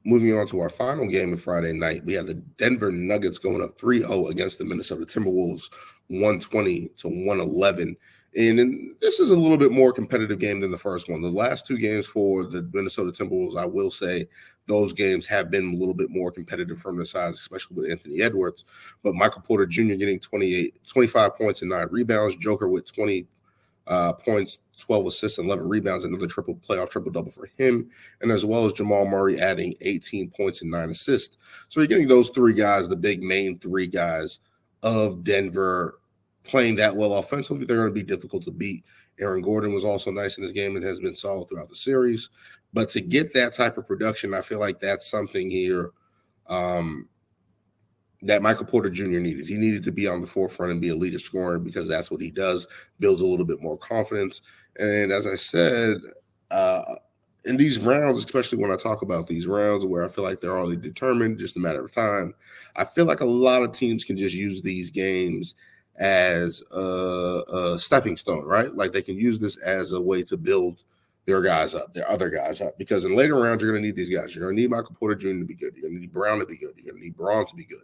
Moving on to our final game of Friday night, we have the Denver Nuggets going up 3-0 against the Minnesota Timberwolves, 120 to 111. And this is a little bit more competitive game than the first one. The last two games for the Minnesota Timberwolves, I will say, those games have been a little bit more competitive from the sides, especially with Anthony Edwards. But Michael Porter Jr. getting 25 points and 9 rebounds. Joker with 20 points, 12 assists, and 11 rebounds, another playoff triple-double for him, and as well as Jamal Murray adding 18 points and 9 assists. So you're getting those three guys, the big main three guys of Denver, playing that well offensively. They're going to be difficult to beat. Aaron Gordon was also nice in this game and has been solid throughout the series. But to get that type of production, I feel like that's something here that Michael Porter Jr. needed. He needed to be on the forefront and be a leader scorer because that's what he does, builds a little bit more confidence. And as I said, in these rounds, especially when I talk about these rounds where I feel like they're already determined, just a matter of time, I feel like a lot of teams can just use these games as a stepping stone, right? Like they can use this as a way to build their guys up, their other guys up. Because in later rounds, you're going to need these guys. You're going to need Michael Porter Jr. to be good. You're going to need Brown to be good. You're going to need Braun to be good.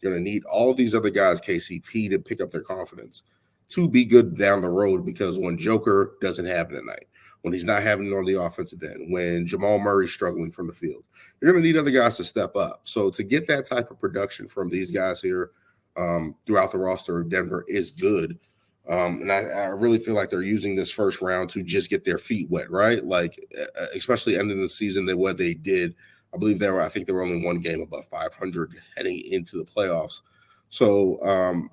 You're going to need all these other guys, KCP, to pick up their confidence to be good down the road, because when Joker doesn't have it at night, when he's not having it on the offensive end, when Jamal Murray's struggling from the field, you're going to need other guys to step up. So to get that type of production from these guys here throughout the roster of Denver is good. And I really feel like they're using this first round to just get their feet wet, right? Like, especially ending the season, what they did. I believe I think they were only one game above 500 heading into the playoffs. So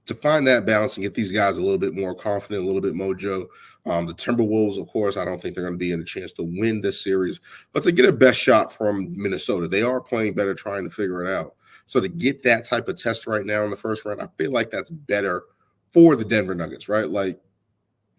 to find that balance and get these guys a little bit more confident, a little bit mojo. The Timberwolves, of course, I don't think they're going to be in a chance to win this series, but to get a best shot from Minnesota, they are playing better, trying to figure it out. So to get that type of test right now in the first round, I feel like that's better for the Denver Nuggets, right? Like,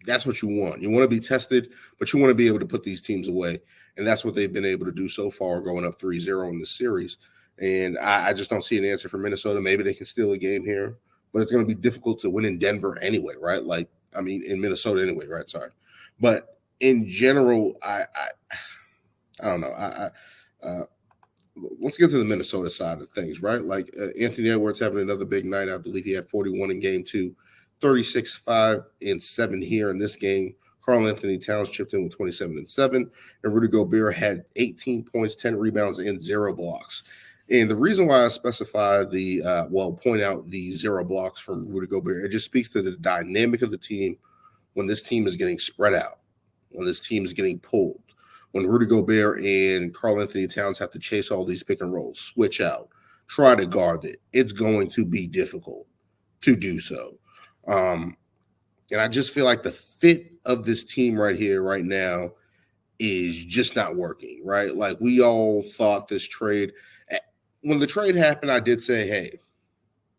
that's what you want. You want to be tested, but you want to be able to put these teams away. And that's what they've been able to do so far, going up 3-0 in this series. And I just don't see an answer for Minnesota. Maybe they can steal a game here, but it's going to be difficult to win in Denver anyway, right? Like, I mean, in Minnesota anyway, right? Sorry. But in general, I don't know. Let's get to the Minnesota side of things, right? Like Anthony Edwards having another big night. I believe he had 41 in game 2, 36, 5, and 7 here in this game. Karl Anthony Towns chipped in with 27 and 7, and Rudy Gobert had 18 points, 10 rebounds, and 0 blocks. And the reason why I specify point out the 0 blocks from Rudy Gobert, it just speaks to the dynamic of the team when this team is getting spread out, when this team is getting pulled, when Rudy Gobert and Karl Anthony Towns have to chase all these pick and rolls, switch out, try to guard it. It's going to be difficult to do so. And I just feel like the fit of this team right here, right now, is just not working, right? Like, we all thought this trade, when the trade happened, I did say, hey,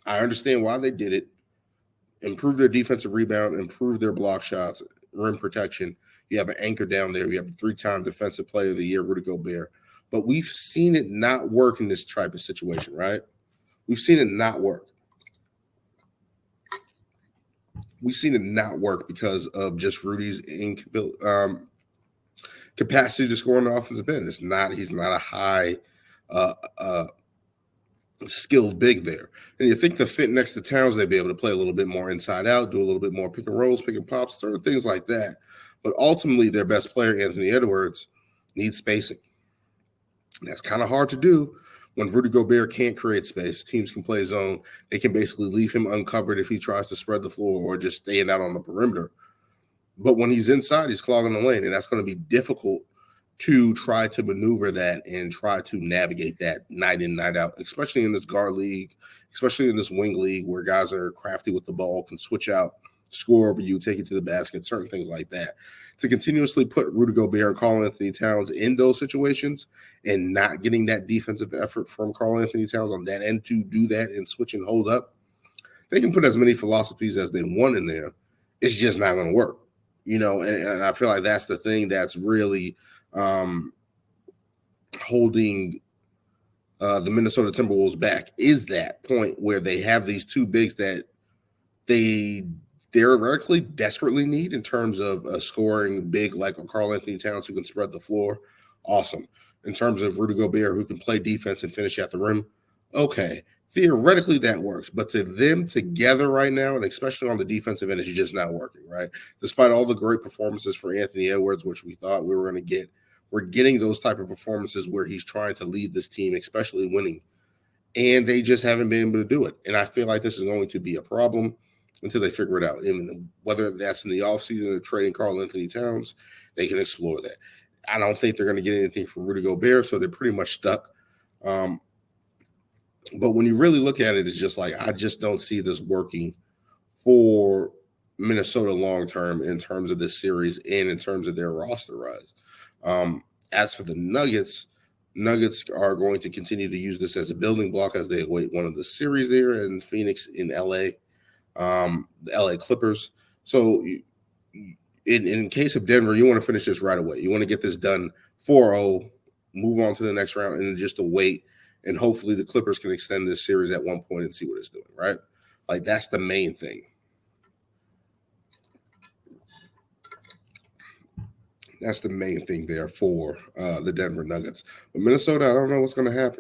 I understand why they did it. Improve their defensive rebound, improve their block shots, rim protection. You have an anchor down there. You have a 3-time defensive player of the year, Rudy Gobert. But we've seen it not work in this type of situation, right? We've seen it not work. We've seen it not work because of just Rudy's capacity to score on the offensive end. He's not a high skilled big there. And you think the fit next to Towns, they'd be able to play a little bit more inside out, do a little bit more pick and rolls, pick and pops, sort of things like that. But ultimately, their best player, Anthony Edwards, needs spacing. That's kind of hard to do when Rudy Gobert can't create space. Teams can play zone. They can basically leave him uncovered if he tries to spread the floor or just staying out on the perimeter. But when he's inside, he's clogging the lane, and that's going to be difficult to try to maneuver that and try to navigate that night in, night out, especially in this guard league, especially in this wing league where guys are crafty with the ball, can switch out, score over you, take it to the basket, certain things like that. To continuously put Rudy Gobert and Karl Anthony Towns in those situations and not getting that defensive effort from Karl Anthony Towns on that end to do that and switch and hold up, they can put as many philosophies as they want in there. It's just not going to work, and I feel like that's the thing that's really holding the Minnesota Timberwolves back, is that point where they have these two bigs that they theoretically desperately need in terms of a scoring big like a Karl Anthony Towns who can spread the floor. Awesome. in terms of Rudy Gobert, who can play defense and finish at the rim. Okay, theoretically that works, but to them together right now, and especially on the defensive end, it's just not working, right? Despite all the great performances for Anthony Edwards, which we thought we were going to get, we're getting those type of performances where he's trying to lead this team, especially winning, and they just haven't been able to do it. And I feel like this is going to be a problem until they figure it out. And whether that's in the offseason or trading Karl Anthony Towns, they can explore that. I don't think they're going to get anything from Rudy Gobert, so they're pretty much stuck. But when you really look at it, it's just like I just don't see this working for Minnesota long term in terms of this series and in terms of their roster rise. As for the Nuggets are going to continue to use this as a building block as they await one of the series there in Phoenix, in LA, the LA Clippers. So in case of Denver, you want to finish this right away. You want to get this done 4-0, move on to the next round, and just to wait. And hopefully the Clippers can extend this series at one point and see what it's doing, right? Like, that's the main thing. That's the main thing there for the Denver Nuggets. But Minnesota, I don't know what's going to happen.